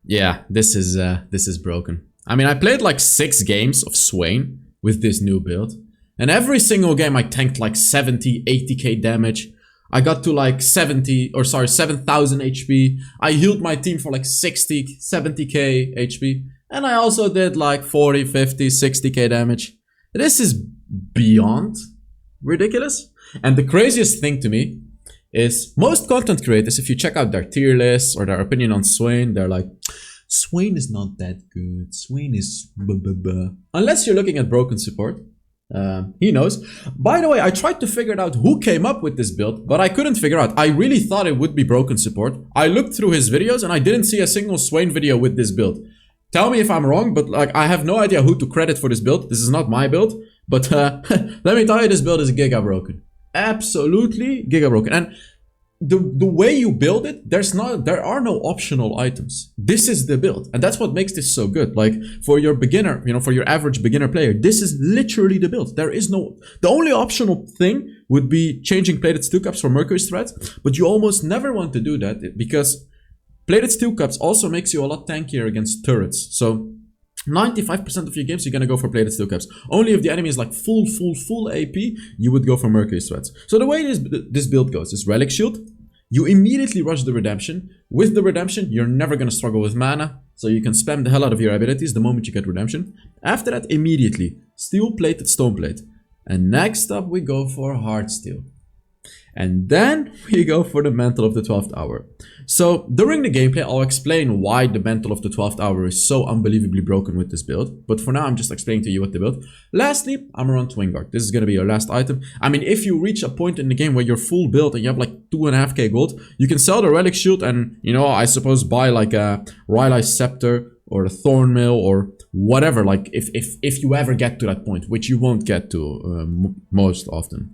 Yeah, this is broken. I mean, I played like 6 games of Swain with this new build, and every single game I tanked like 70, 80k damage. I got to like 7,000 HP. I healed my team for like 60, 70k HP. And I also did like 40, 50, 60k damage. This is beyond ridiculous. And the craziest thing to me is most content creators, if you check out their tier lists or their opinion on Swain, they're like, Swain is not that good. Swain is blah, blah, blah. Unless you're looking at broken support. He knows. By the way, I tried to figure out who came up with this build, but I couldn't figure out. I really thought it would be broken support. I looked through his videos and I didn't see a single Swain video with this build. Tell me if I'm wrong, but like I have no idea who to credit for this build. This is not my build, but let me tell you, this build is giga broken. Absolutely giga broken. And the way you build it, there are no optional items. This is the build, and that's what makes this so good. Like for your beginner, for your average beginner player, this is literally the build. There is no, the only optional thing would be changing plated steel caps for Mercury's threat, but you almost never want to do that because plated steel caps also makes you a lot tankier against turrets. So 95% of your games, you're gonna go for plated steel caps. Only if the enemy is like full AP, you would go for Mercury's threats. So the way this build goes is Relic Shield. You immediately rush the Redemption. With the Redemption, you're never gonna struggle with mana, so you can spam the hell out of your abilities the moment you get Redemption. After that, immediately, Steel Plated Stone Plate. And next up, we go for Hard Steel. And then we go for the Mantle of the 12th Hour. So during the gameplay, I'll explain why the Mantle of the 12th Hour is so unbelievably broken with this build. But for now, I'm just explaining to you what the build. Lastly, Armor on Twin Guard. This is going to be your last item. I mean, if you reach a point in the game where you're full build and you have like 2.5k gold, you can sell the Relic Shield and, I suppose buy like a Rylai's Scepter or a Thornmail or whatever. Like if you ever get to that point, which you won't get to most often.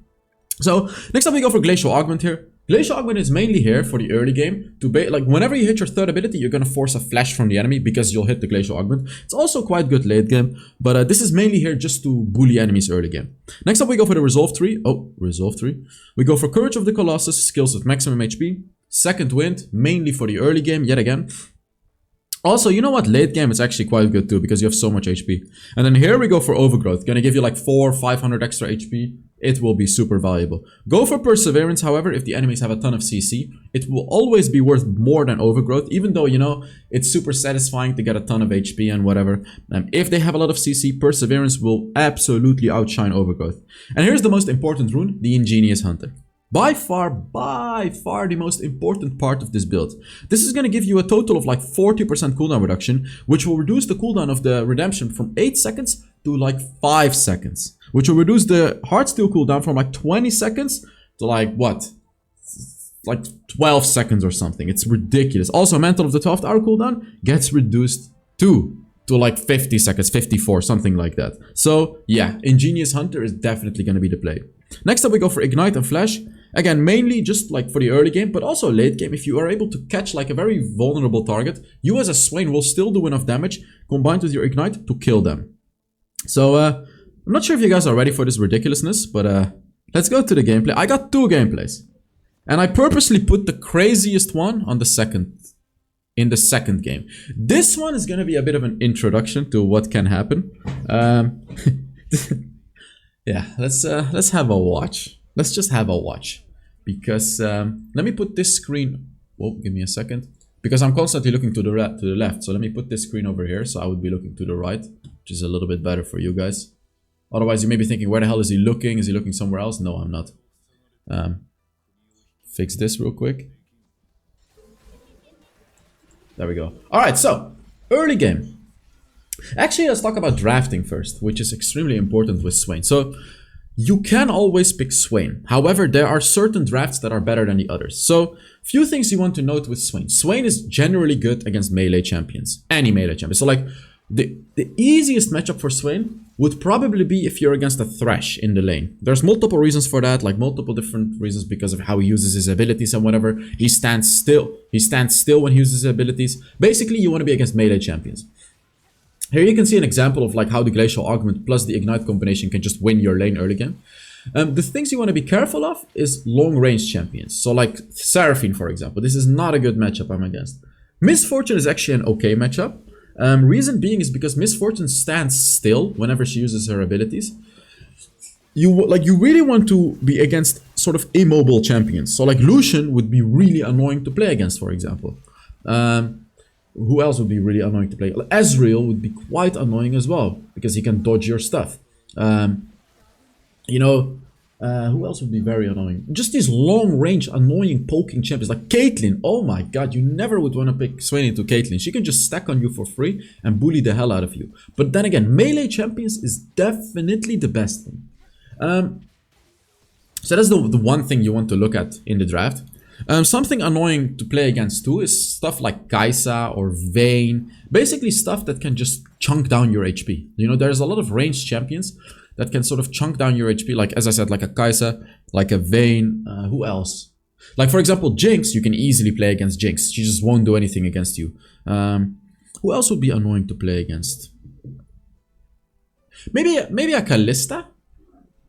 So next up we go for Glacial Augment here. Glacial Augment is mainly here for the early game to like whenever you hit your third ability, you're gonna force a flash from the enemy because you'll hit the Glacial Augment. It's also quite good late game, but this is mainly here just to bully enemies early game. Next up we go for the Resolve tree. Resolve tree. We go for Courage of the Colossus, skills with maximum HP. Second Wind, mainly for the early game yet again. Also, you know what? Late game is actually quite good too because you have so much HP. And then here we go for Overgrowth. Gonna give you like 400-500 extra HP. It will be super valuable. Go for Perseverance, however, if the enemies have a ton of CC. It will always be worth more than Overgrowth, even though, it's super satisfying to get a ton of HP and whatever. If they have a lot of CC, Perseverance will absolutely outshine Overgrowth. And here's the most important rune, the Ingenious Hunter. By far the most important part of this build. This is going to give you a total of like 40% cooldown reduction, which will reduce the cooldown of the Redemption from 8 seconds to like 5 seconds. Which will reduce the Hard Steel cooldown from like 20 seconds to like what? Like 12 seconds or something. It's ridiculous. Also, Mantle of the 12th Hour cooldown gets reduced to like 50 seconds, 54, something like that. So yeah, Ingenious Hunter is definitely going to be the play. Next up we go for Ignite and Flash. Again, mainly just like for the early game, but also late game. If you are able to catch like a very vulnerable target, you as a Swain will still do enough damage combined with your Ignite to kill them. So I'm not sure if you guys are ready for this ridiculousness, but let's go to the gameplay. I got 2 gameplays. And I purposely put the craziest one on in the second game. This one is going to be a bit of an introduction to what can happen. Yeah, let's have a watch. Let's just have a watch. Because let me put this screen. Whoa, give me a second. Because I'm constantly looking to the left. So let me put this screen over here. So I would be looking to the right, which is a little bit better for you guys. Otherwise, you may be thinking, where the hell is he looking? Is he looking somewhere else? No, I'm not. Fix this real quick. There we go. Alright, so early game. Actually, let's talk about drafting first, which is extremely important with Swain. So you can always pick Swain. However, there are certain drafts that are better than the others. So few things you want to note with Swain. Swain is generally good against melee champions. Any melee champion. So like the easiest matchup for Swain would probably be if you're against a Thresh in the lane. There's multiple reasons for that, like multiple different reasons because of how he uses his abilities and whatever. He stands still. He stands still when he uses his abilities. Basically, you want to be against melee champions. Here you can see an example of like how the Glacial Augment plus the Ignite combination can just win your lane early game. The things you want to be careful of is long range champions. So like Seraphine, for example. This is not a good matchup I'm against. Misfortune is actually an okay matchup. Reason being is because Misfortune stands still whenever she uses her abilities. You really want to be against sort of immobile champions. So like Lucian would be really annoying to play against, for example. Who else would be really annoying to play? Ezreal would be quite annoying as well because he can dodge your stuff. Who else would be very annoying? Just these long-range, annoying poking champions like Caitlyn. Oh my god, you never would want to pick Swain into Caitlyn. She can just stack on you for free and bully the hell out of you. But then again, melee champions is definitely the best thing. So that's the one thing you want to look at in the draft. Something annoying to play against too is stuff like Kai'Sa or Vayne. Basically stuff that can just chunk down your HP. You know, there's a lot of ranged champions that can sort of chunk down your HP. Like, as I said, like a Kai'Sa, like a Vayne. Who else? Like, for example, Jinx, you can easily play against Jinx. She just won't do anything against you. Who else would be annoying to play against? Maybe a Kalista?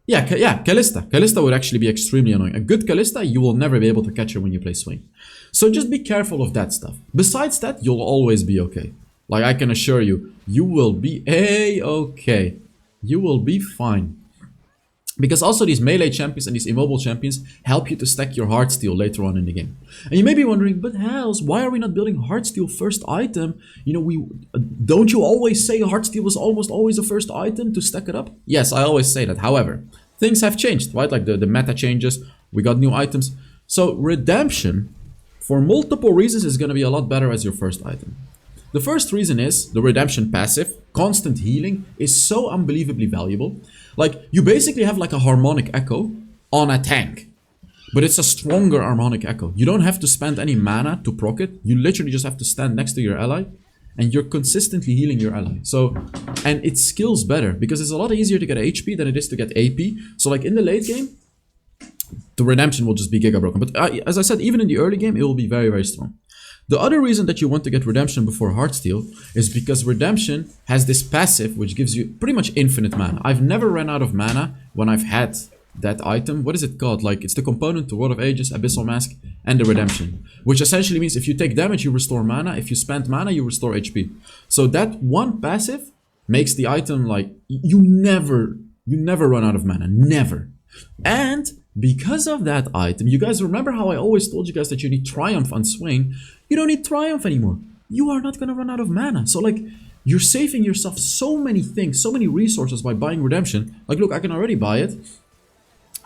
Yeah, Kalista. Kalista would actually be extremely annoying. A good Kalista, you will never be able to catch her when you play Swain. So just be careful of that stuff. Besides that, you'll always be okay. Like, I can assure you, you will be A-okay. You will be fine. Because also these melee champions and these immobile champions help you to stack your Heartsteel later on in the game. And you may be wondering, but Hells, why are we not building Heartsteel first item? You know, don't you always say Heartsteel was almost always the first item to stack it up? Yes, I always say that. However, things have changed, right? Like the meta changes, we got new items. So Redemption, for multiple reasons, is going to be a lot better as your first item. The first reason is the Redemption passive, constant healing, is so unbelievably valuable. Like, you basically have like a harmonic echo on a tank. But it's a stronger harmonic echo. You don't have to spend any mana to proc it. You literally just have to stand next to your ally. And you're consistently healing your ally. So, and it skills better. Because it's a lot easier to get HP than it is to get AP. So like in the late game, the Redemption will just be giga broken. But as I said, even in the early game, it will be very, very strong. The other reason that you want to get Redemption before Heartsteel is because Redemption has this passive which gives you pretty much infinite mana. I've never ran out of mana when I've had that item. What is it called? Like, it's the component to World of Ages, Abyssal Mask, and the Redemption. Which essentially means if you take damage, you restore mana. If you spend mana, you restore HP. So that one passive makes the item like, you never run out of mana. Never. And because of that item, you guys remember how I always told you guys that you need Triumph on Swain? You don't need Triumph anymore. You are not going to run out of mana. So like, you're saving yourself so many things, so many resources by buying Redemption. Like, look, I can already buy it.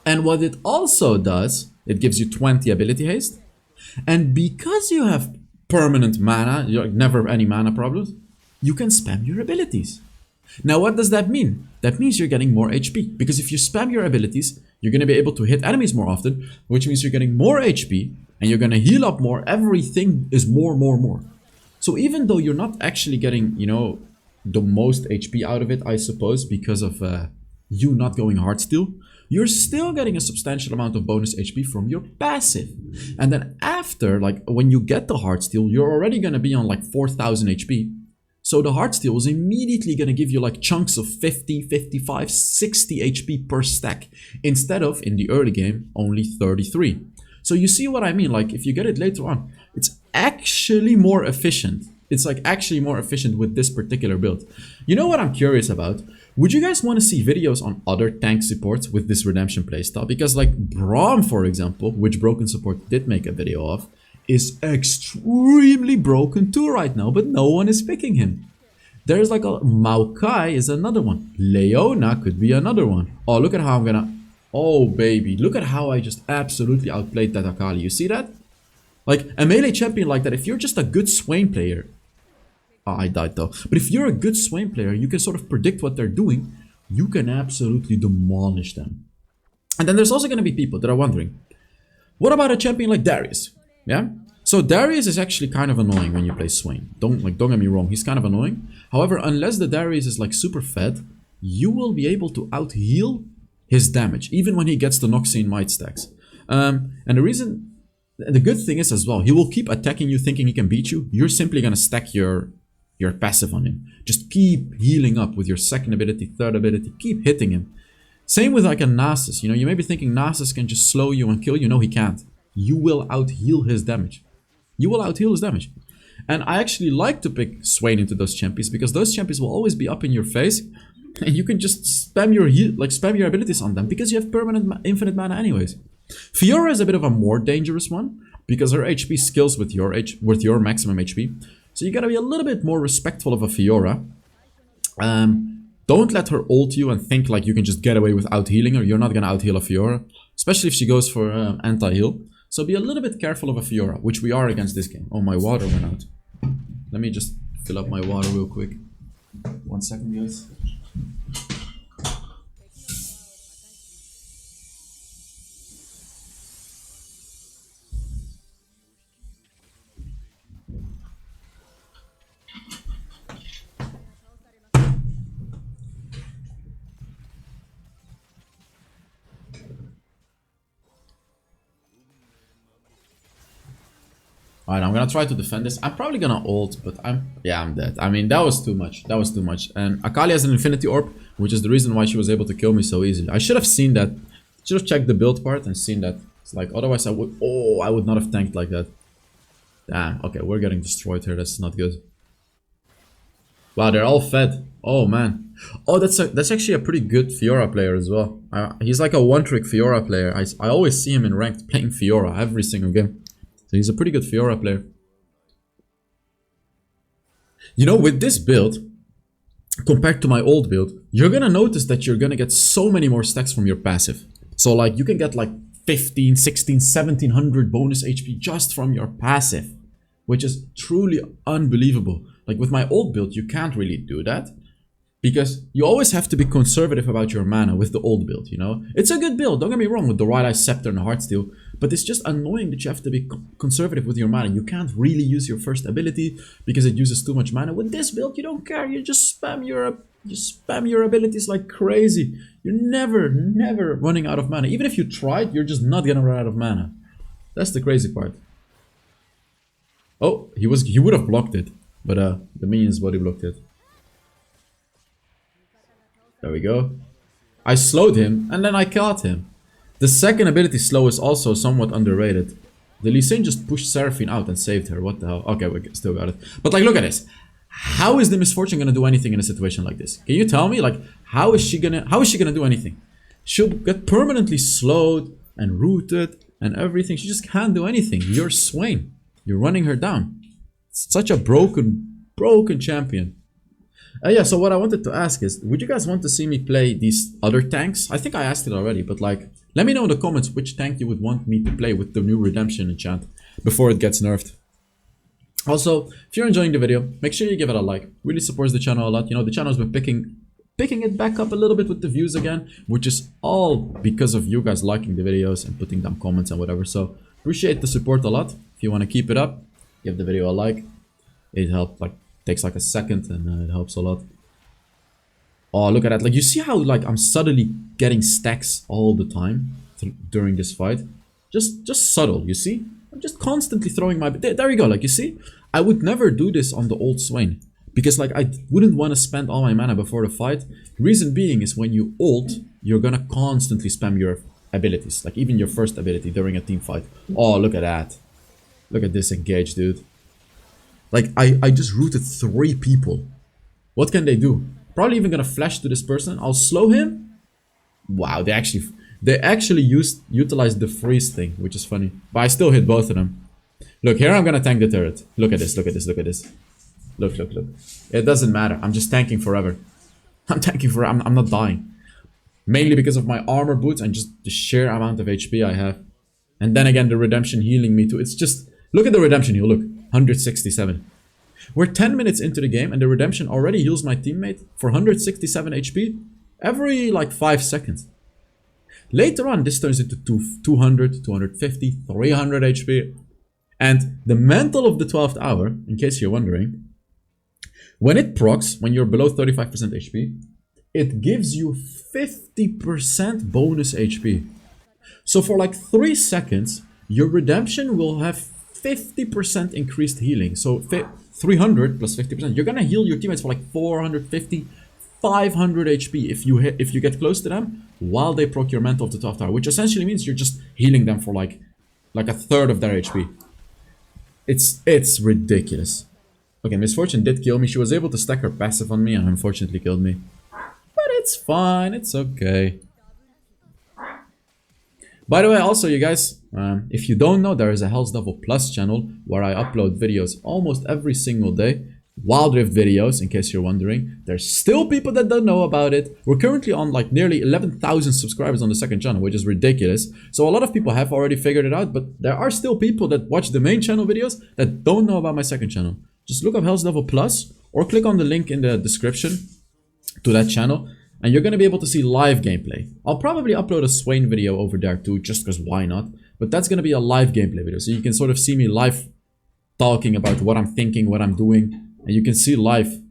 And what it also does, it gives you 20 ability haste. And because you have permanent mana, never any mana problems, you can spam your abilities. Now, what does that mean? That means you're getting more HP. Because if you spam your abilities, you're going to be able to hit enemies more often, which means you're getting more HP, and you're going to heal up more. Everything is more. So even though you're not actually getting, you know, the most HP out of it, I suppose, because of you not going Heartsteel, you're still getting a substantial amount of bonus HP from your passive. And then after, like, when you get the Heartsteel, you're already going to be on like 4,000 HP. So the Heartsteel is immediately going to give you like chunks of 50, 55, 60 HP per stack. Instead of, in the early game, only 33. So you see what I mean? Like, if you get it later on, it's actually more efficient. It's like actually more efficient with this particular build. You know what I'm curious about? Would you guys want to see videos on other tank supports with this Redemption playstyle? Because like Braum, for example, which Broken Support did make a video of, is extremely broken too right now, but no one is picking him. There's like a Maokai is another one. Leona could be another one. Oh, look at how I'm gonna... Oh, baby. Look at how I just absolutely outplayed that Akali. You see that? Like, a melee champion like that, if you're just a good Swain player... Oh, I died though. But if you're a good Swain player, you can sort of predict what they're doing. You can absolutely demolish them. And then there's also going to be people that are wondering, what about a champion like Darius? Yeah? So Darius is actually kind of annoying when you play Swain. Don't get me wrong, he's kind of annoying. However, unless the Darius is like super fed, you will be able to out-heal his damage, even when he gets the Noxian Might stacks. And the good thing is as well, he will keep attacking you thinking he can beat you. You're simply going to stack your passive on him. Just keep healing up with your second ability, third ability, keep hitting him. Same with like a Nasus, you know, you may be thinking Nasus can just slow you and kill you. No, he can't. You will out-heal his damage. You will out-heal his damage. And I actually like to pick Swain into those champions because those champions will always be up in your face, and you can just spam your spam your abilities on them because you have permanent infinite mana anyways. Fiora is a bit of a more dangerous one because her HP scales with your maximum HP, so you gotta be a little bit more respectful of a Fiora. Don't let her ult you and think like you can just get away without healing her. You're not gonna out heal a Fiora, especially if she goes for anti-heal. So be a little bit careful of a Fiora, which we are against this game. Oh, my water went out. Let me just fill up my water real quick. 1 second, guys. Alright, I'm gonna try to defend this. I'm probably gonna ult, but I'm dead. I mean, that was too much. That was too much. And Akali has an infinity orb, which is the reason why she was able to kill me so easily. I should have seen that. Should have checked the build part and seen that. It's like, otherwise I would... Oh, I would not have tanked like that. Damn, okay, we're getting destroyed here. That's not good. Wow, they're all fed. Oh, man. Oh, that's actually a pretty good Fiora player as well. He's like a one-trick Fiora player. I always see him in ranked playing Fiora every single game. So he's a pretty good Fiora player. You know, with this build, compared to my old build, you're gonna notice that you're gonna get so many more stacks from your passive. So like, you can get like 15, 16, 1700 bonus HP just from your passive, which is truly unbelievable. Like with my old build, you can't really do that, because you always have to be conservative about your mana with the old build, you know? It's a good build, don't get me wrong, with the Right Eye Scepter and the Heartsteel, but it's just annoying that you have to be conservative with your mana. You can't really use your first ability because it uses too much mana. With this build, you don't care, you just spam your abilities like crazy. You're never running out of mana. Even if you tried, you're just not gonna run out of mana. That's the crazy part. Oh, he would have blocked it, but the minion's body blocked it. There we go. I slowed him, and then I caught him. The second ability slow is also somewhat underrated. The Lee Sin just pushed Seraphine out and saved her. What the hell? Okay, we still got it. But like, look at this. How is the Misfortune gonna do anything in a situation like this? Can you tell me? Like, how is she gonna do anything? She'll get permanently slowed and rooted and everything. She just can't do anything. You're Swain. You're running her down. It's such a broken champion. Yeah, so what I wanted to ask is, would you guys want to see me play these other tanks? I think I asked it already, but like, let me know in the comments which tank you would want me to play with the new Redemption enchant before it gets nerfed. Also, if you're enjoying the video, make sure you give it a like. Really supports the channel a lot. You know, the channel's been picking it back up a little bit with the views again, which is all because of you guys liking the videos and putting down comments and whatever. So, appreciate the support a lot. If you want to keep it up, give the video a like. It helps, like, takes like a second, and it helps a lot. Oh, look at that. Like, you see how like I'm suddenly getting stacks all the time during this fight? Just subtle, you see? I'm just constantly throwing my... There you go, like, you see? I would never do this on the old Swain, because like I wouldn't want to spend all my mana before the fight. Reason being is when you ult, you're gonna constantly spam your abilities, like even your first ability during a team fight. Oh, look at that. Look at this engage, dude. Like, I just rooted 3 people. What can they do? Probably even gonna flash to this person. I'll slow him. Wow, they actually utilized the freeze thing, which is funny. But I still hit both of them. Look, here I'm gonna tank the turret. Look at this, look at this, look at this. Look. It doesn't matter. I'm just tanking forever. I'm tanking forever. I'm not dying. Mainly because of my armor boots and just the sheer amount of HP I have. And then again, the redemption healing me too. It's just... Look at the redemption heal, look. 167. We're 10 minutes into the game and the redemption already heals my teammate for 167 HP every like 5 seconds. Later on, this turns into 200, 250, 300 HP. And the mantle of the 12th hour, in case you're wondering, when it procs, when you're below 35% HP, it gives you 50% bonus HP. So for like 3 seconds, your redemption will have 50% increased healing. So 300 plus 50%. You're gonna heal your teammates for like 450, 500 HP if you get close to them while they proc your mantle of the 12th hour, which essentially means you're just healing them for like a third of their HP. It's ridiculous. Okay, Misfortune did kill me. She was able to stack her passive on me and unfortunately killed me. But it's fine, it's okay. By the way, also you guys, if you don't know, there is a HellsDevil Plus channel where I upload videos almost every single day. Wild Rift videos, in case you're wondering. There's still people that don't know about it. We're currently on like nearly 11,000 subscribers on the second channel, which is ridiculous. So a lot of people have already figured it out, but there are still people that watch the main channel videos that don't know about my second channel. Just look up HellsDevil Plus or click on the link in the description to that channel and you're going to be able to see live gameplay. I'll probably upload a Swain video over there too, just because why not? But that's going to be a live gameplay video, so you can sort of see me live talking about what I'm thinking, what I'm doing. And you can see live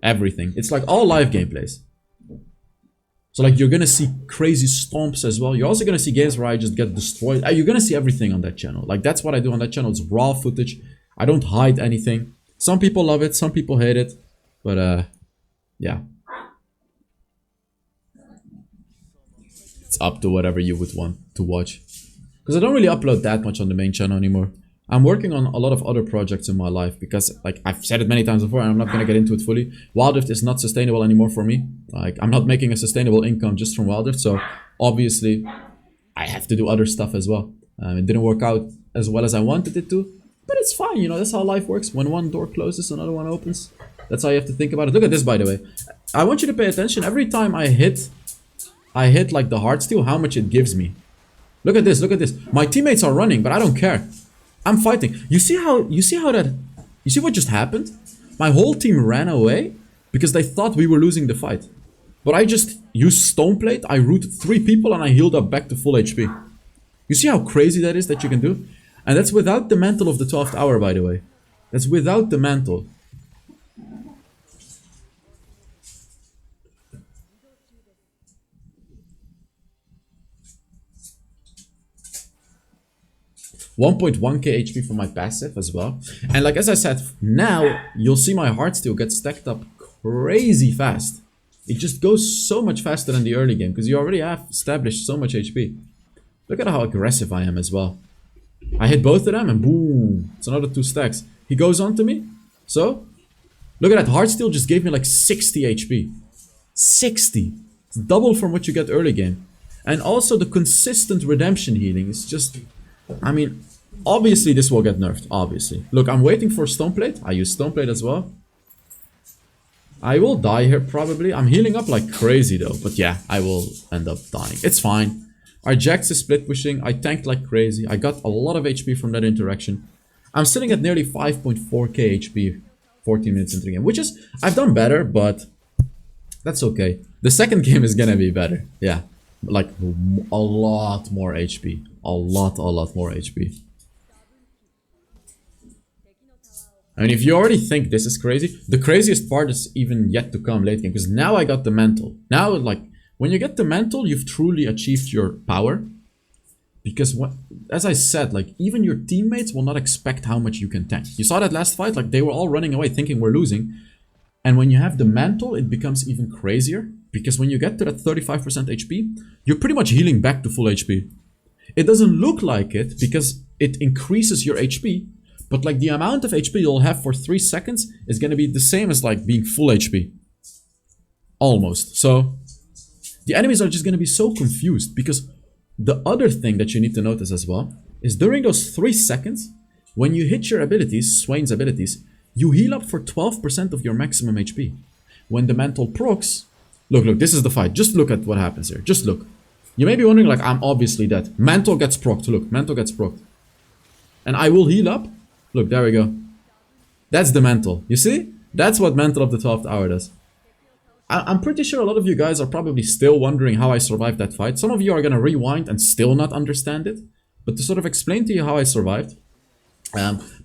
everything. It's like all live gameplays. So like you're gonna see crazy stomps as well. You're also gonna see games where I just get destroyed. You're gonna see everything on that channel. Like that's what I do on that channel. It's raw footage. I don't hide anything. Some people love it, some people hate it. But yeah. It's up to whatever you would want to watch. Because I don't really upload that much on the main channel anymore. I'm working on a lot of other projects in my life because, like, I've said it many times before and I'm not going to get into it fully. Wild Rift is not sustainable anymore for me. Like, I'm not making a sustainable income just from Wild Rift, so obviously I have to do other stuff as well. It didn't work out as well as I wanted it to, but it's fine, you know, that's how life works. When one door closes, another one opens. That's how you have to think about it. Look at this, by the way. I want you to pay attention. Every time I hit like the heartsteel, how much it gives me. Look at this, look at this. My teammates are running, but I don't care. I'm fighting. You see what just happened? My whole team ran away because they thought we were losing the fight. But I just used Stoneplate, I rooted 3 people and I healed up back to full HP. You see how crazy that is that you can do? And that's without the mantle of the 12th hour, by the way. That's without the mantle. .1k HP for my passive as well. And like as I said, now you'll see my heartsteel get stacked up crazy fast. It just goes so much faster than the early game because you already have established so much HP. Look at how aggressive I am as well. I hit both of them and boom, it's another 2 stacks. He goes on to me. So look at that, heartsteel just gave me like 60 HP. 60. It's double from what you get early game. And also the consistent redemption healing is just, I mean, obviously this will get nerfed, obviously. Look, I'm waiting for Stoneplate. I use Stoneplate as well. I will die here probably. I'm healing up like crazy though, but yeah, I will end up dying. It's fine. Our Jax is split pushing. I tanked like crazy. I got a lot of HP from that interaction. I'm sitting at nearly 5.4k HP 14 minutes into the game, which is, I've done better, but that's okay. The second game is gonna be better. Yeah, like a lot more HP. A lot more HP. I mean, if you already think this is crazy, the craziest part is even yet to come late game, because now I got the mantle. Now, like, when you get the mantle, you've truly achieved your power. Because, as I said, like, even your teammates will not expect how much you can tank. You saw that last fight, like, they were all running away thinking we're losing. And when you have the mantle, it becomes even crazier. Because when you get to that 35% HP, you're pretty much healing back to full HP. It doesn't look like it because it increases your HP, but like the amount of HP you'll have for 3 seconds is going to be the same as like being full HP. Almost. So the enemies are just going to be so confused because the other thing that you need to notice as well is during those 3 seconds, when you hit your abilities, Swain's abilities, you heal up for 12% of your maximum HP. When the mantle procs, look, this is the fight. Just look at what happens here. Just look. You may be wondering, like, I'm obviously dead. Mantle gets procced. Look, Mantle gets procced. And I will heal up. Look, there we go. That's the Mantle. You see? That's what Mantle of the 12th hour does. I'm pretty sure a lot of you guys are probably still wondering how I survived that fight. Some of you are going to rewind and still not understand it. But to sort of explain to you how I survived.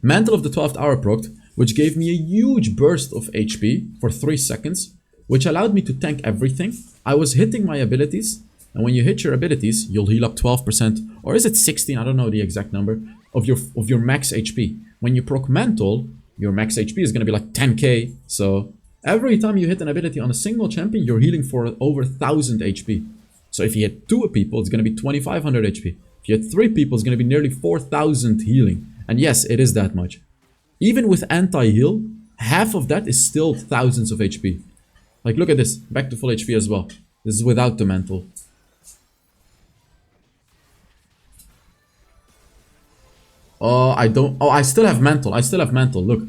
Mantle of the 12th hour procced, which gave me a huge burst of HP for 3 seconds, which allowed me to tank everything. I was hitting my abilities. And when you hit your abilities, you'll heal up 12%, or is it 16? I don't know the exact number of your max HP. When you proc Mantle, your max HP is going to be like 10k. So every time you hit an ability on a single champion, you're healing for over 1000 HP. So if you hit 2 people, it's going to be 2500 HP. If you hit 3 people, it's going to be nearly 4000 healing. And yes, it is that much. Even with anti-heal, half of that is still thousands of HP. Like, look at this. Back to full HP as well. This is without the mental. Oh, I don't... Oh, I still have mental. I still have mental. Look.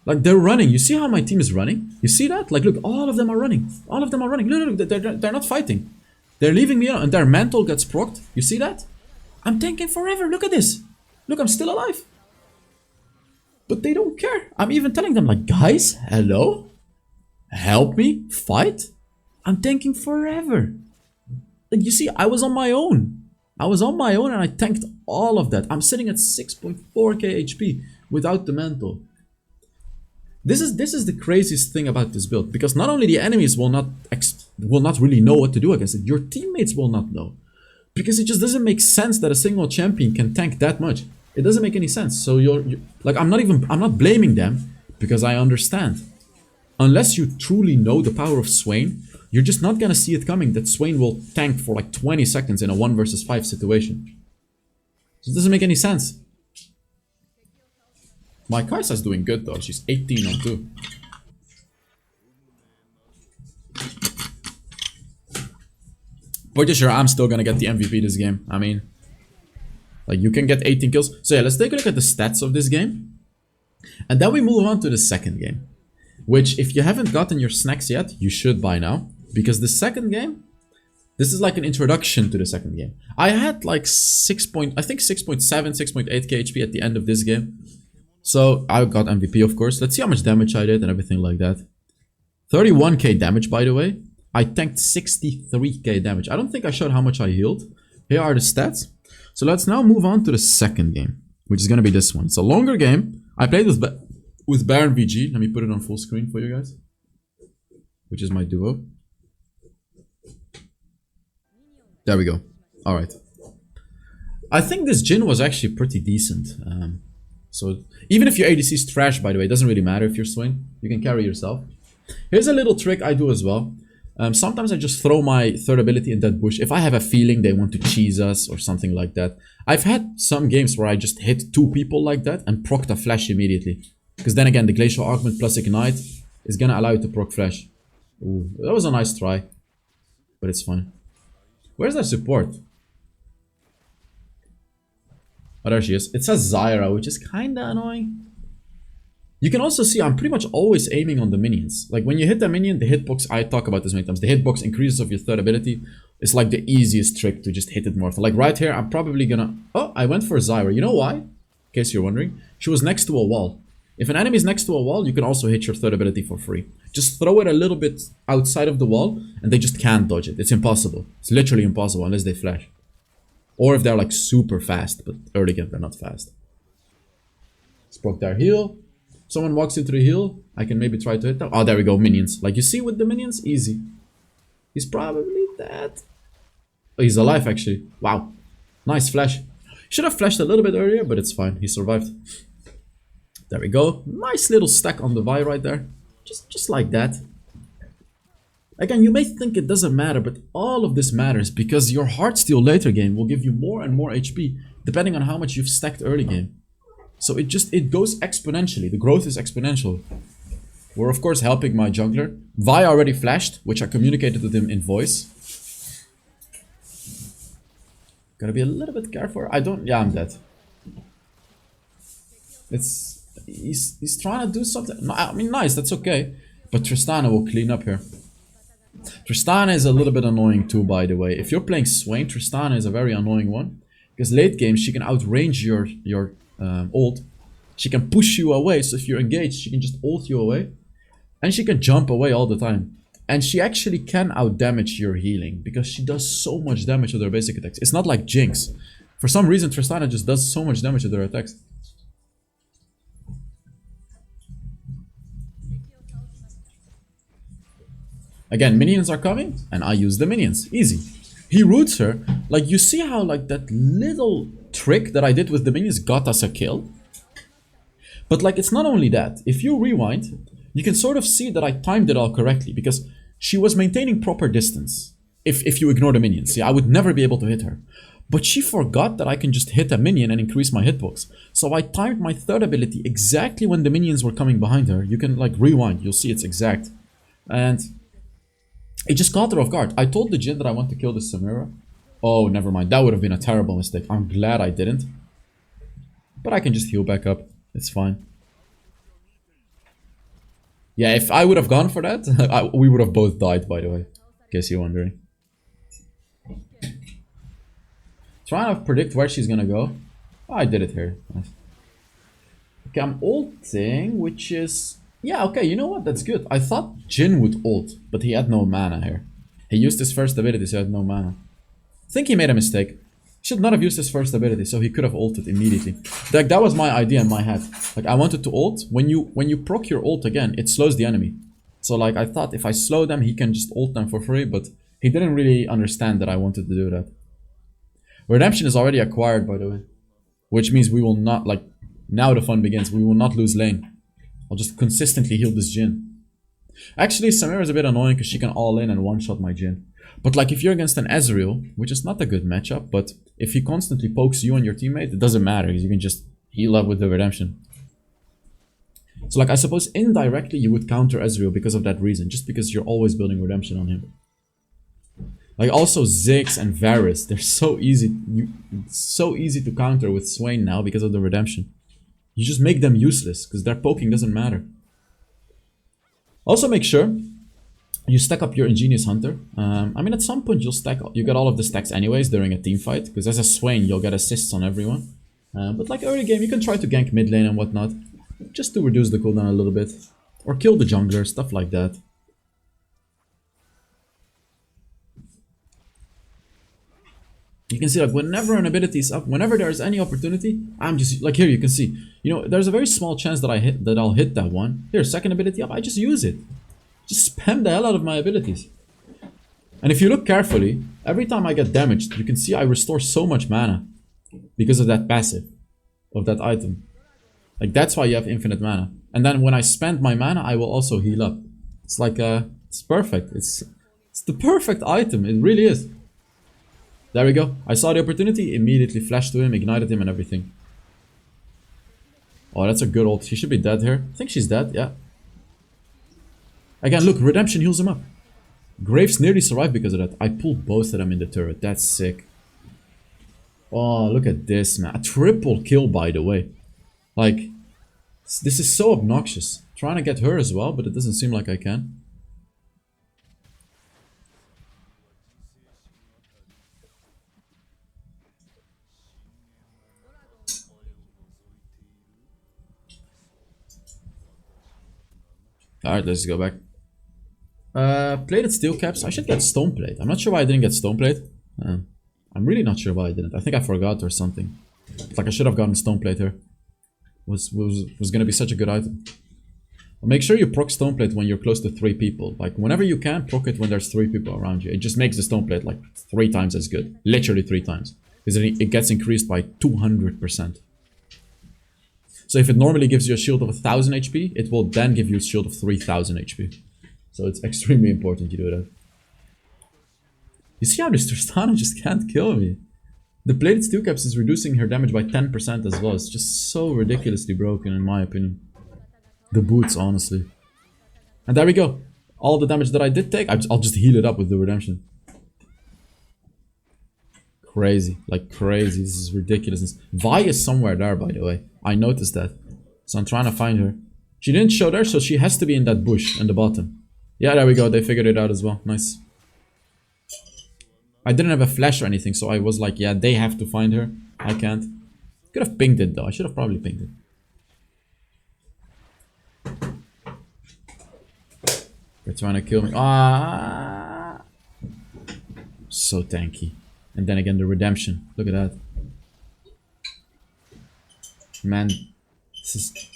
Like, they're running. You see how my team is running? You see that? Like, look, all of them are running. All of them are running. Look, they're not fighting. They're leaving me alone, and their mental gets procced. You see that? I'm tanking forever. Look at this. Look, I'm still alive. But they don't care. I'm even telling them, like, guys, hello? Help me fight? I'm tanking forever. Like, you see, I was on my own. I was on my own and I tanked all of that. I'm sitting at 6.4k HP without the mental. This is the craziest thing about this build, because not only the enemies will not really know what to do against it, your teammates will not know. Because it just doesn't make sense that a single champion can tank that much. It doesn't make any sense. So you're like, I'm not blaming them, because I understand. Unless you truly know the power of Swain, you're just not gonna see it coming that Swain will tank for like 20 seconds in a 1 versus 5 situation. So it doesn't make any sense. My Kai'Sa's doing good though. She's 18 on 2. Pretty sure I'm still gonna get the MVP this game. I mean, like, you can get 18 kills. So yeah, let's take a look at the stats of this game. And then we move on to the second game. Which, if you haven't gotten your snacks yet, you should by now. Because the second game, this is like an introduction to the second game. I had like 6.7, 6.8k HP at the end of this game. So I got MVP, of course. Let's see how much damage I did and everything like that. 31k damage, by the way. I tanked 63k damage. I don't think I showed how much I healed. Here are the stats. So let's now move on to the second game, which is going to be this one. It's a longer game. I played with Baron VG. Let me put it on full screen for you guys. Which is my duo. There we go. Alright. I think this Jhin was actually pretty decent. So even if your ADC is trash, by the way, it doesn't really matter if you're Swain. You can carry yourself. Here's a little trick I do as well. Sometimes I just throw my third ability in that bush. If I have a feeling they want to cheese us or something like that. I've had some games where I just hit 2 people like that and procced a flash immediately. Because then again, the Glacial Augment plus Ignite is gonna allow you to proc flash. Ooh, that was a nice try. But it's fine. Where's that support? Oh, there she is. It says Zyra, which is kinda annoying. You can also see I'm pretty much always aiming on the minions. Like, when you hit a minion, the hitbox, I talk about this many times, the hitbox increases of your third ability. It's like the easiest trick to just hit it more. Like right here, I'm probably gonna... Oh, I went for Zyra. You know why? In case you're wondering. She was next to a wall. If an enemy is next to a wall, you can also hit your third ability for free. Just throw it a little bit outside of the wall, and they just can't dodge it. It's impossible. It's literally impossible unless they flash. Or if they're like super fast, but early game they're not fast. Let's proc their heal. Someone walks into the heal, I can maybe try to hit them. Oh, there we go, minions. Like, you see with the minions, easy. He's probably dead. Oh, he's alive actually. Wow. Nice flash. Should have flashed a little bit earlier, but it's fine. He survived. There we go. Nice little stack on the Vi right there. Just like that. Again, you may think it doesn't matter, but all of this matters because your Heartsteel later game will give you more and more HP depending on how much you've stacked early game. So it goes exponentially. The growth is exponential. We're of course helping my jungler. Vi already flashed, which I communicated with him in voice. Gotta be a little bit careful. Yeah, I'm dead. He's trying to do something. No, I mean, nice, that's okay. But Tristana will clean up here. Tristana is a little bit annoying too, by the way. If you're playing Swain, Tristana is a very annoying one. Because late game, she can outrange your ult. She can push you away, so if you're engaged, she can just ult you away. And she can jump away all the time. And she actually can outdamage your healing, because she does so much damage with her basic attacks. It's not like Jinx. For some reason, Tristana just does so much damage with her attacks. Again, minions are coming, and I use the minions. Easy. He roots her. Like, you see how, like, that little trick that I did with the minions got us a kill? But, like, it's not only that. If you rewind, you can sort of see that I timed it all correctly, because she was maintaining proper distance. If you ignore the minions. See, I would never be able to hit her. But she forgot that I can just hit a minion and increase my hitbox. So I timed my third ability exactly when the minions were coming behind her. You can like rewind, you'll see it's exact. And it just caught her off guard. I told the Jhin that I want to kill this Samira. Oh, never mind. That would have been a terrible mistake. I'm glad I didn't. But I can just heal back up. It's fine. Yeah, if I would have gone for that, we would have both died, by the way. In case you're wondering. Trying to predict where she's gonna go. Oh, I did it here. Nice. Okay, I'm ulting, which is... Yeah, okay, you know what? That's good. I thought Jhin would ult, but he had no mana here. He used his first ability, so he had no mana. I think he made a mistake. He should not have used his first ability, so he could have ulted immediately. Like, that was my idea in my head. Like, I wanted to ult. When you proc your ult again, it slows the enemy. So, like, I thought if I slow them, he can just ult them for free, but he didn't really understand that I wanted to do that. Redemption is already acquired, by the way. Which means we will not, like, now the fun begins. We will not lose lane. I'll just consistently heal this Jhin. Actually, Samira is a bit annoying because she can all in and one-shot my Jhin. But, like, if you're against an Ezreal, which is not a good matchup, but if he constantly pokes you and your teammate, it doesn't matter because you can just heal up with the Redemption. So, like, I suppose indirectly you would counter Ezreal because of that reason. Just because you're always building Redemption on him. Like also Ziggs and Varus, they're so easy to counter with Swain now because of the Redemption. You just make them useless because their poking doesn't matter. Also make sure you stack up your Ingenious Hunter. I mean at some point you get all of the stacks anyways during a team fight because as a Swain you'll get assists on everyone. But like early game you can try to gank mid lane and whatnot. Just to reduce the cooldown a little bit. Or kill the jungler, stuff like that. You can see like whenever an ability is up, whenever there's any opportunity, I'm just like here you can see, you know, there's a very small chance that I'll hit that one. Here, second ability up, I just use it. Just spam the hell out of my abilities. And if you look carefully, every time I get damaged, you can see I restore so much mana because of that passive of that item. Like that's why you have infinite mana. And then when I spend my mana, I will also heal up. It's like it's perfect. It's the perfect item. It really is. There we go. I saw the opportunity, immediately flashed to him, ignited him and everything. Oh, that's a good ult. She should be dead here. I think she's dead, yeah. Again, look, Redemption heals him up. Graves nearly survived because of that. I pulled both of them in the turret. That's sick. Oh, look at this, man. A triple kill, by the way. Like, this is so obnoxious. Trying to get her as well, but it doesn't seem like I can. Alright, let's go back. Plated steel caps. I should get stone plate. I'm not sure why I didn't get stone plate. I'm really not sure why I didn't. I think I forgot or something. It's like I should have gotten stone plate here. Was gonna be such a good item. Well, make sure you proc stone plate when you're close to 3 people. Like whenever you can, proc it when there's 3 people around you. It just makes the stone plate like 3 times as good. Literally 3 times. Because it gets increased by 200%. So if it normally gives you a shield of 1000 HP, it will then give you a shield of 3000 HP. So it's extremely important you do that. You see how this Tristana just can't kill me? The plated steel caps is reducing her damage by 10% as well. It's just so ridiculously broken in my opinion. The boots, honestly. And there we go. All the damage that I did take, I'll just heal it up with the Redemption. Crazy, like crazy. This is ridiculous. Vi is somewhere there, by the way. I noticed that. So I'm trying to find her. She didn't show there, so she has to be in that bush in the bottom. Yeah, there we go. They figured it out as well. Nice. I didn't have a flash or anything, so I was like, yeah, they have to find her. I can't. Could have pinged it, though. I should have probably pinged it. They're trying to kill me. Ah! So tanky. And then again, the Redemption. Look at that. Man,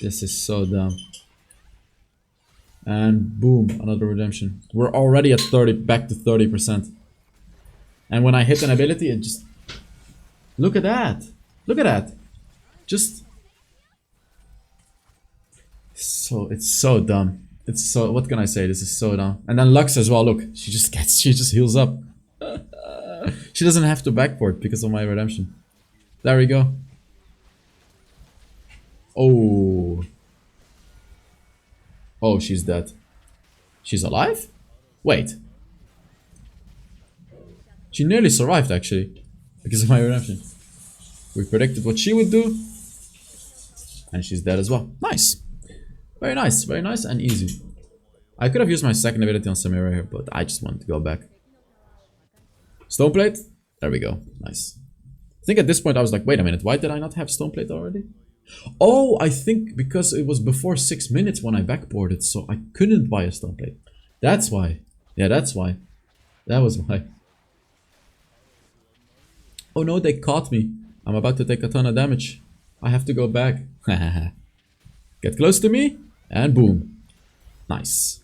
this is so dumb. And boom, another Redemption. We're already at 30, back to 30%. And when I hit an ability, it just... Look at that. Look at that. Just... It's so dumb. It's so... What can I say? This is so dumb. And then Lux as well, look. She just heals up. She doesn't have to backport because of my redemption. There we go. Oh. Oh, she's dead. She's alive? Wait. She nearly survived, actually. Because of my redemption. We predicted what she would do. And she's dead as well. Nice. Very nice. Very nice and easy. I could have used my second ability on Samira here, but I just wanted to go back. Stoneplate? There we go. Nice. I think at this point I was like, wait a minute, why did I not have Stoneplate already? Oh, I think because it was before 6 minutes when I backboarded, so I couldn't buy a Stoneplate. That's why. Yeah, that's why. That was why. Oh no, they caught me. I'm about to take a ton of damage. I have to go back. Get close to me, and boom. Nice.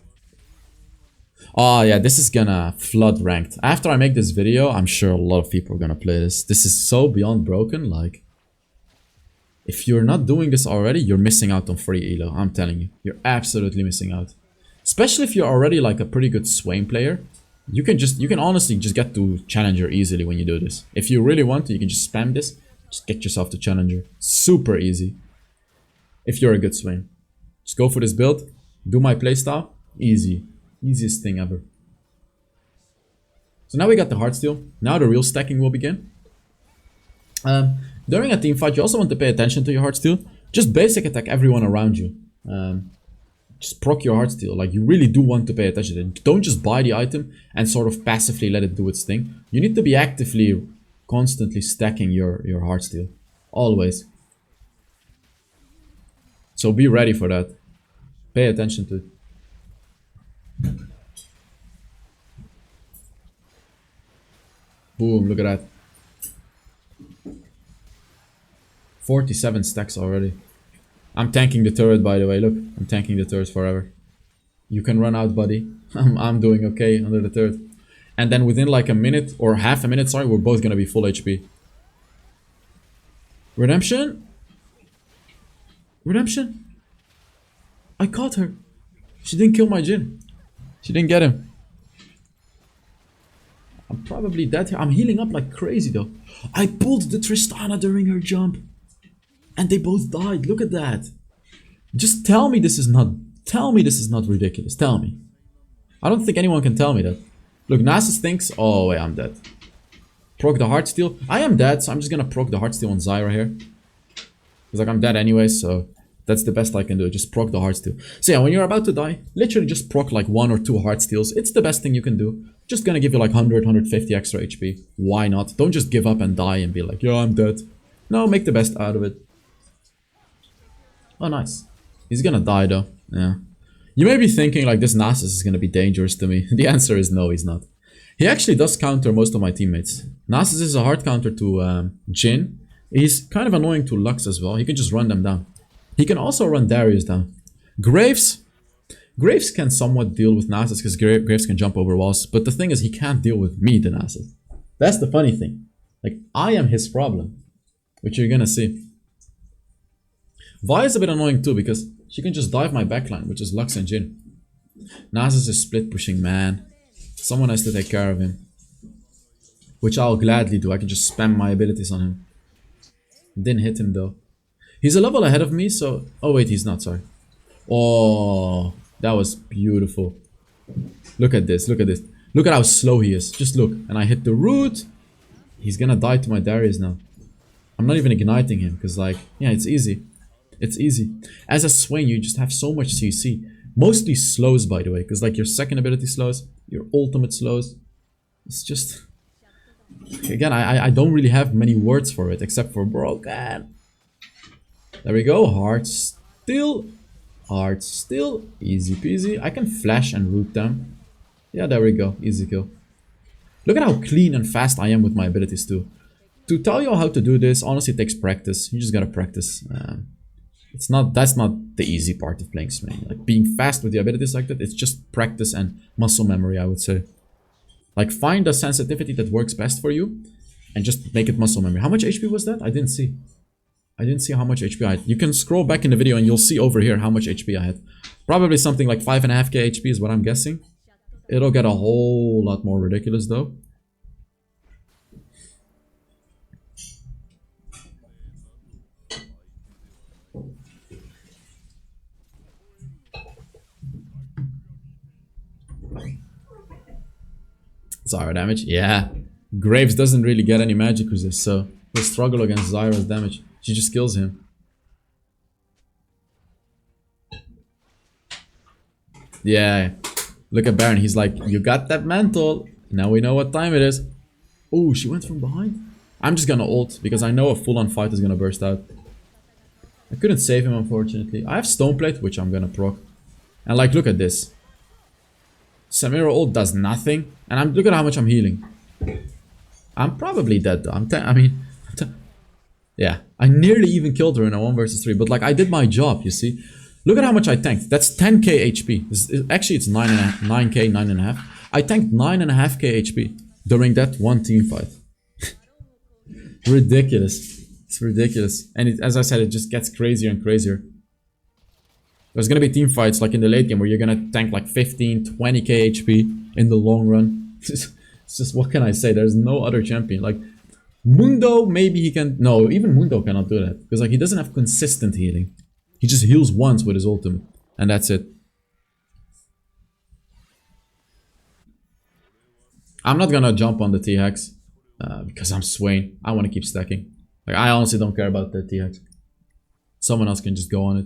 Oh yeah, this is gonna flood ranked. After I make this video, I'm sure a lot of people are gonna play this. This is so beyond broken, like... If you're not doing this already, you're missing out on free elo, I'm telling you. You're absolutely missing out. Especially if you're already like a pretty good Swain player. You can honestly just get to Challenger easily when you do this. If you really want to, you can just spam this. Just get yourself to Challenger. Super easy. If you're a good Swain. Just go for this build. Do my playstyle. Easy. Easiest thing ever. So now we got the Heartsteel. Now the real stacking will begin. During a team fight, you also want to pay attention to your Heartsteel. Just basic attack everyone around you. Just proc your Heartsteel. Like, you really do want to pay attention to it. Don't just buy the item and sort of passively let it do its thing. You need to be actively, constantly stacking your Heartsteel. Always. So be ready for that. Pay attention to it. Boom, look at that. 47 stacks already. I'm tanking the turret, by the way. Look, I'm tanking the turret forever. You can run out, buddy. I'm doing okay under the turret. And then within like a minute, or half a minute, sorry, we're both gonna be full HP. Redemption? Redemption? I caught her. She didn't kill my Jhin. She didn't get him. I'm probably dead here. I'm healing up like crazy though. I pulled the Tristana during her jump. And they both died. Look at that. Just tell me this is not... Tell me this is not ridiculous. Tell me. I don't think anyone can tell me that. Look, Nasus thinks... Oh, wait, I'm dead. Proc the Heartsteel. I am dead, so I'm just gonna proc the Heartsteel on Zyra here. Because like I'm dead anyway, so... That's the best I can do. Just proc the Heartsteel. So yeah, when you're about to die, literally just proc like 1 or 2 Heartsteels. It's the best thing you can do. Just gonna give you like 100, 150 extra HP. Why not? Don't just give up and die and be like, yo, I'm dead. No, make the best out of it. Oh, nice. He's gonna die though. Yeah. You may be thinking like this Nasus is gonna be dangerous to me. The answer is no, he's not. He actually does counter most of my teammates. Nasus is a hard counter to Jhin. He's kind of annoying to Lux as well. He can just run them down. He can also run Darius down. Graves can somewhat deal with Nasus because Graves can jump over walls. But the thing is, he can't deal with me, the Nasus. That's the funny thing. Like, I am his problem. Which you're gonna see. Vi is a bit annoying too because she can just dive my backline, which is Lux and Jhin. Nasus is split pushing, man. Someone has to take care of him. Which I'll gladly do. I can just spam my abilities on him. Didn't hit him though. He's a level ahead of me, so... Oh wait, he's not, sorry. Oh, that was beautiful. Look at this, look at this. Look at how slow he is. Just look. And I hit the root. He's gonna die to my Darius now. I'm not even igniting him, because like... Yeah, it's easy. It's easy. As a Swain, you just have so much CC. Mostly slows, by the way, because like your second ability slows, your ultimate slows. It's just... Again, I don't really have many words for it, except for broken. There we go. Heartsteel. Heartsteel. Easy peasy. I can flash and root them. Yeah, there we go. Easy kill. Look at how clean and fast I am with my abilities too. To tell you how to do this, honestly, it takes practice. You just gotta practice. That's not the easy part of playing Swain. Like being fast with the abilities like that, it's just practice and muscle memory, I would say. Like find a sensitivity that works best for you and just make it muscle memory. How much HP was that? I didn't see. I didn't see how much HP I had. You can scroll back in the video and you'll see over here how much HP I had. Probably something like 5.5k HP is what I'm guessing. It'll get a whole lot more ridiculous though. Zyra damage. Yeah. Graves doesn't really get any magic resist, so he'll struggle against Zyra's damage. She just kills him. Yeah. Look at Baron. He's like, you got that mantle. Now we know what time it is. Oh, she went from behind. I'm just gonna ult because I know a full-on fight is gonna burst out. I couldn't save him, unfortunately. I have Stoneplate, which I'm gonna proc. And like, look at this. Samira ult does nothing. And look at how much I'm healing. I'm probably dead though. Yeah. I nearly even killed her in a 1 versus 3. But like, I did my job, you see. Look at how much I tanked. That's 10k HP. Actually, it's 9k, 9.5. I tanked 9.5k HP during that one team fight. Ridiculous. It's ridiculous. And as I said, it just gets crazier and crazier. There's gonna be team fights like in the late game where you're gonna tank like 15, 20k HP in the long run. It's just, what can I say? There's no other champion. Like, Mundo, maybe he can... No, even Mundo cannot do that. Because like, he doesn't have consistent healing. He just heals once with his ultimate. And that's it. I'm not gonna jump on the T-Hex. Because I'm Swain. I want to keep stacking. Like, I honestly don't care about the T-Hex. Someone else can just go on it.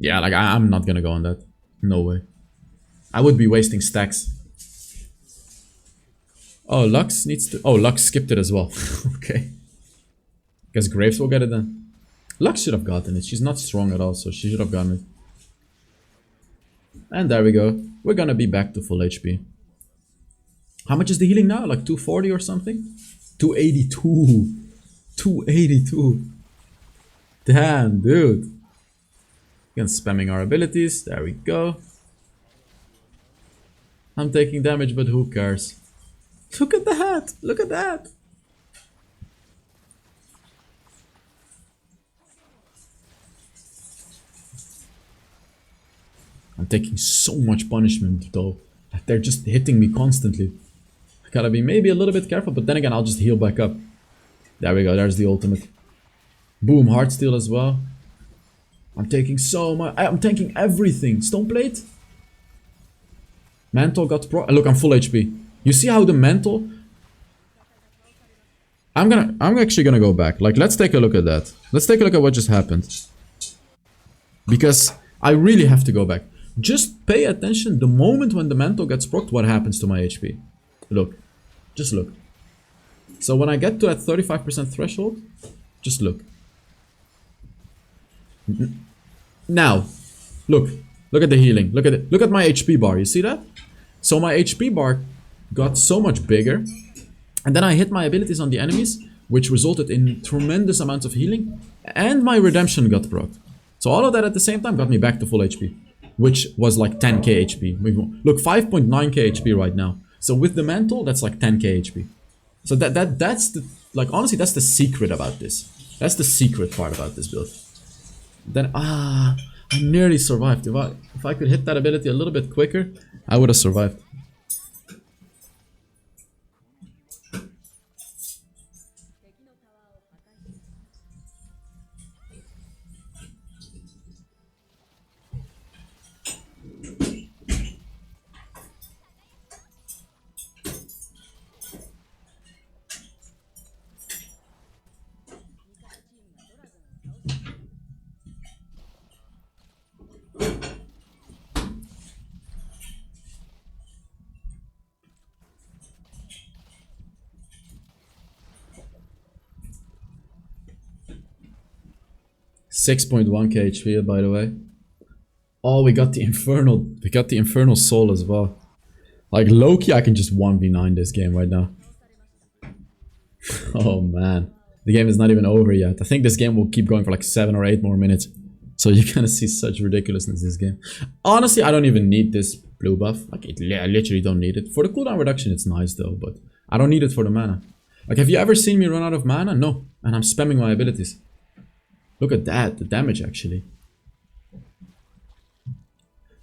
Yeah, like, I'm not gonna go on that. No way. I would be wasting stacks. Oh, Lux needs to... Oh, Lux skipped it as well. Okay. Guess Graves will get it then. Lux should have gotten it. She's not strong at all, so she should have gotten it. And there we go. We're gonna be back to full HP. How much is the healing now? Like 240 or something? 282. 282. Damn, dude. Again, spamming our abilities. There we go. I'm taking damage, but who cares? Look at that! Look at that! I'm taking so much punishment though. Like, they're just hitting me constantly. I gotta be maybe a little bit careful, but then again, I'll just heal back up. There we go, there's the ultimate. Boom, Heartsteel as well. I'm taking so much. I'm taking everything. Stoneplate. Mantle got pro. Look, I'm full HP. You see how the mantle... I'm actually gonna go back. Like, let's take a look at that. Let's take a look at what just happened. Because I really have to go back. Just pay attention the moment when the mantle gets procced, what happens to my HP. Look. Just look. So when I get to that 35% threshold, just look. Now, look. Look at the healing. Look at it. Look at my HP bar. You see that? So my HP bar got so much bigger. And then I hit my abilities on the enemies, which resulted in tremendous amounts of healing. And my redemption got procced. So all of that at the same time got me back to full HP. Which was like 10k HP. Look, 5.9k HP right now. So with the mantle, that's like 10k HP. So that's the... Like, honestly, that's the secret about this. That's the secret part about this build. Then, I nearly survived. If I could hit that ability a little bit quicker, I would have survived. .1k HP, by the way. Oh, we got the infernal soul as well. Like, low-key, I can just 1v9 this game right now. Oh man, the game is not even over yet. I think this game will keep going for like 7 or 8 more minutes. So you're gonna see such ridiculousness this game. Honestly, I don't even need this blue buff. Like, I literally don't need it. For the cooldown reduction, it's nice though, but I don't need it for the mana. Like, have you ever seen me run out of mana? No. And I'm spamming my abilities. Look at that, the damage actually.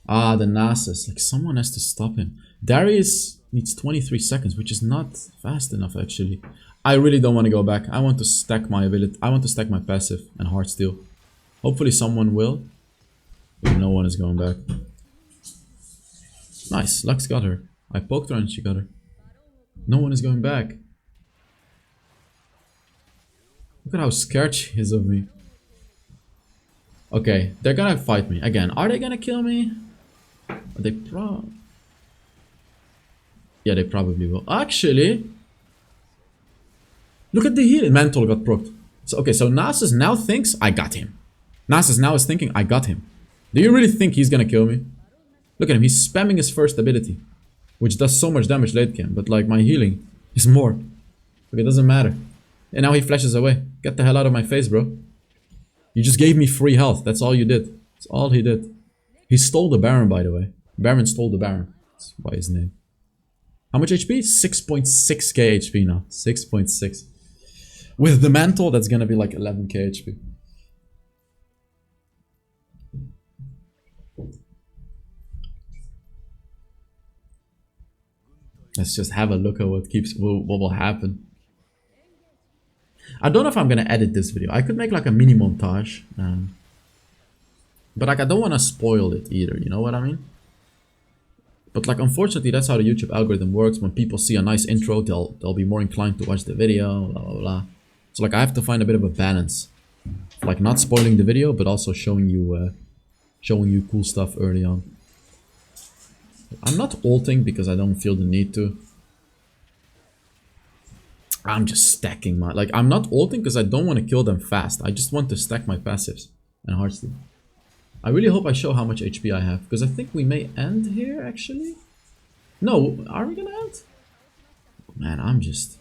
Ah, the Nasus. Like, someone has to stop him. Darius needs 23 seconds, which is not fast enough actually. I really don't want to go back. I want to stack my ability. I want to stack my passive and Heartsteel. Hopefully someone will. But no one is going back. Nice, Lux got her. I poked her and she got her. No one is going back. Look at how scared she is of me. Okay, they're gonna fight me. Again, are they gonna kill me? Are they Yeah, they probably will. Actually, look at the healing. Mantle got procced. So, okay, so Nasus now thinks I got him. Nasus now is thinking I got him. Do you really think he's gonna kill me? Look at him, he's spamming his first ability, which does so much damage late game, but like my healing is more. Okay, it doesn't matter. And now he flashes away. Get the hell out of my face, bro. You just gave me free health. That's all you did. That's all he did. He stole the Baron, by the way. Baron stole the Baron. That's why his name. How much HP? 6.6k HP now. 6.6. With the mantle, that's gonna be like 11k HP. Let's just have a look at what will happen. I don't know if I'm gonna edit this video. I could make like a mini montage, but like I don't want to spoil it either. You know what I mean? But like unfortunately, that's how the YouTube algorithm works. When people see a nice intro, they'll be more inclined to watch the video. Blah blah blah. So like I have to find a bit of a balance, like not spoiling the video, but also showing you cool stuff early on. I'm not ulting because I don't feel the need to. I'm just stacking my... Like, I'm not ulting because I don't want to kill them fast. I just want to stack my passives and hardstyle. I really hope I show how much HP I have, because I think we may end here, actually. No, are we gonna end? Man, I'm just...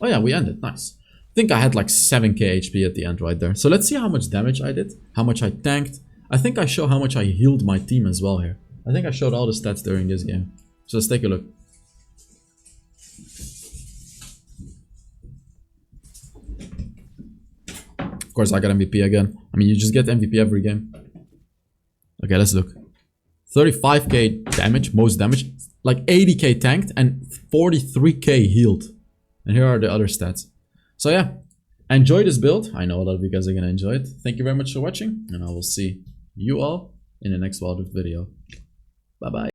Oh yeah, we ended. Nice. I think I had like 7k HP at the end right there. So let's see how much damage I did, how much I tanked. I think I show how much I healed my team as well here. I think I showed all the stats during this game. So let's take a look. Of course, I got MVP again. I mean, you just get MVP every game. Okay, let's look. 35k damage, most damage. Like 80k tanked and 43k healed. And here are the other stats. So yeah, enjoy this build. I know a lot of you guys are going to enjoy it. Thank you very much for watching. And I will see you all in the next Wild Rift video. Bye bye.